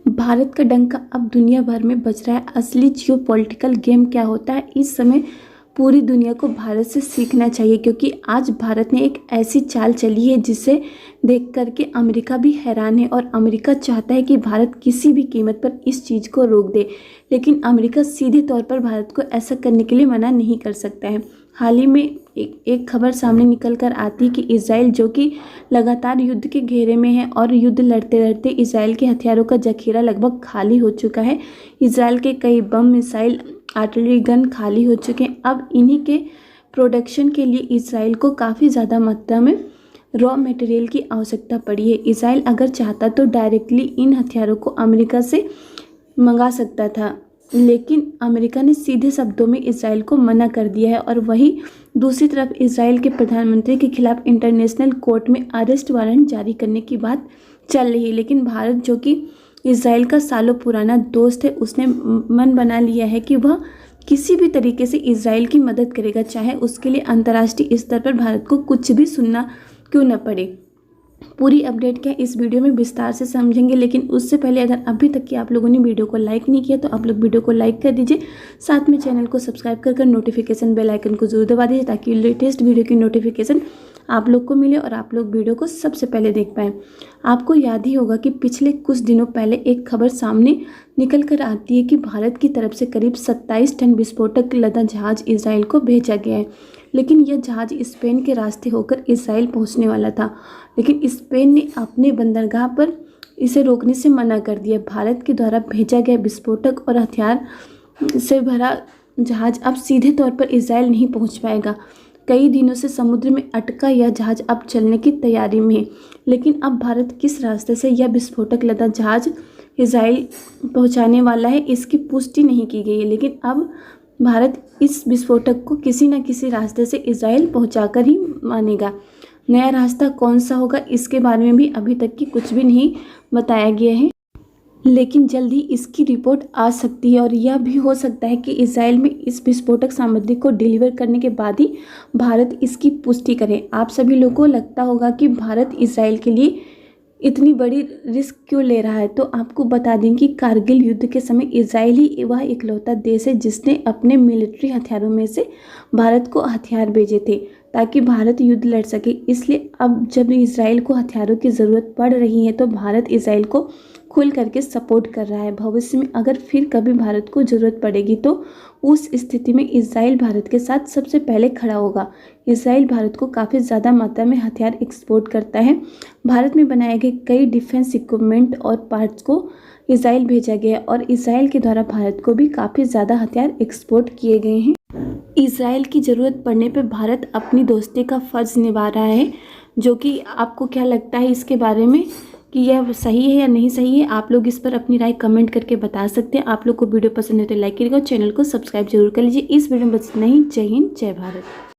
भारत का डंका अब दुनिया भर में बज रहा है। असली जियोपॉलिटिकल गेम क्या होता है, इस समय पूरी दुनिया को भारत से सीखना चाहिए, क्योंकि आज भारत ने एक ऐसी चाल चली है जिसे देख करके अमेरिका भी हैरान है और अमेरिका चाहता है कि भारत किसी भी कीमत पर इस चीज़ को रोक दे। लेकिन अमेरिका सीधे तौर पर भारत को ऐसा करने के लिए मना नहीं कर सकता है। हाल ही में एक खबर सामने निकल कर आती है कि इसराइल, जो कि लगातार युद्ध के घेरे में है और युद्ध लड़ते लड़ते इसराइल के हथियारों का जखीरा लगभग खाली हो चुका है। इसराइल के कई बम, मिसाइल, आर्टिलरी गन खाली हो चुके हैं। अब इन्हीं के प्रोडक्शन के लिए इसराइल को काफ़ी ज़्यादा मात्रा में रॉ मटेरियल की आवश्यकता पड़ी है। इसराइल अगर चाहता तो डायरेक्टली इन हथियारों को अमेरिका से मंगा सकता था, लेकिन अमेरिका ने सीधे शब्दों में इसराइल को मना कर दिया है। और वहीं दूसरी तरफ इसराइल के प्रधानमंत्री के खिलाफ इंटरनेशनल कोर्ट में अरेस्ट वारंट जारी करने की बात चल रही है। लेकिन भारत, जो कि इसराइल का सालों पुराना दोस्त है, उसने मन बना लिया है कि वह किसी भी तरीके से इसराइल की मदद करेगा, चाहे उसके लिए अंतर्राष्ट्रीय स्तर पर भारत को कुछ भी सुनना क्यों न पड़े। पूरी अपडेट क्या इस वीडियो में विस्तार से समझेंगे, लेकिन उससे पहले अगर अभी तक कि आप लोगों ने वीडियो को लाइक नहीं किया तो आप लोग वीडियो को लाइक कर दीजिए, साथ में चैनल को सब्सक्राइब कर नोटिफिकेशन बेल आइकन को जरूर दबा दीजिए, ताकि लेटेस्ट वीडियो की नोटिफिकेशन आप लोग को मिले और आप लोग वीडियो को सबसे पहले देख पाएँ। आपको याद ही होगा कि पिछले कुछ दिनों पहले एक खबर सामने निकल कर आती है कि भारत की तरफ से करीब 27 टन विस्फोटक लदा जहाज इसराइल को भेजा गया है। लेकिन यह जहाज स्पेन के रास्ते होकर इसराइल पहुंचने वाला था, लेकिन स्पेन ने अपने बंदरगाह पर इसे रोकने से मना कर दिया। भारत के द्वारा भेजा गया विस्फोटक और हथियार से भरा जहाज अब सीधे तौर पर इसराइल नहीं पहुंच पाएगा। कई दिनों से समुद्र में अटका यह जहाज अब चलने की तैयारी में है, लेकिन अब भारत किस रास्ते से यह विस्फोटक लदा जहाज इसराइल पहुंचाने वाला है, इसकी पुष्टि नहीं की गई है। लेकिन अब भारत इस विस्फोटक को किसी न किसी रास्ते से इसराइल पहुंचाकर ही मानेगा। नया रास्ता कौन सा होगा, इसके बारे में भी अभी तक की कुछ भी नहीं बताया गया है, लेकिन जल्द ही इसकी रिपोर्ट आ सकती है। और यह भी हो सकता है कि इसराइल में इस विस्फोटक सामग्री को डिलीवर करने के बाद ही भारत इसकी पुष्टि करे। आप सभी लोगों को लगता होगा कि भारत इसराइल के लिए इतनी बड़ी रिस्क क्यों ले रहा है, तो आपको बता दें कि कारगिल युद्ध के समय इसराइल ही वह इकलौता देश है जिसने अपने मिलिट्री हथियारों में से भारत को हथियार भेजे थे ताकि भारत युद्ध लड़ सके। इसलिए अब जब इसराइल को हथियारों की ज़रूरत पड़ रही है तो भारत इसराइल को खुल करके सपोर्ट कर रहा है। भविष्य में अगर फिर कभी भारत को ज़रूरत पड़ेगी तो उस स्थिति में इसराइल भारत के साथ सबसे पहले खड़ा होगा। इसराइल भारत को काफ़ी ज़्यादा मात्रा में हथियार एक्सपोर्ट करता है। भारत में बनाए गए कई डिफेंस इक्विपमेंट और पार्ट्स को इसराइल भेजा गया और इसराइल के द्वारा भारत को भी काफ़ी ज़्यादा हथियार एक्सपोर्ट किए गए हैं। इसराइल की ज़रूरत पड़ने पर भारत अपनी दोस्ती का फ़र्ज़ निभा रहा है, जो कि आपको क्या लगता है इसके बारे में कि यह सही है या नहीं सही है, आप लोग इस पर अपनी राय कमेंट करके बता सकते हैं। आप लोग को वीडियो पसंद है तो लाइक करिएगा और चैनल को सब्सक्राइब जरूर कर लीजिए। इस वीडियो में बस इतना ही। जय हिंद, जय भारत।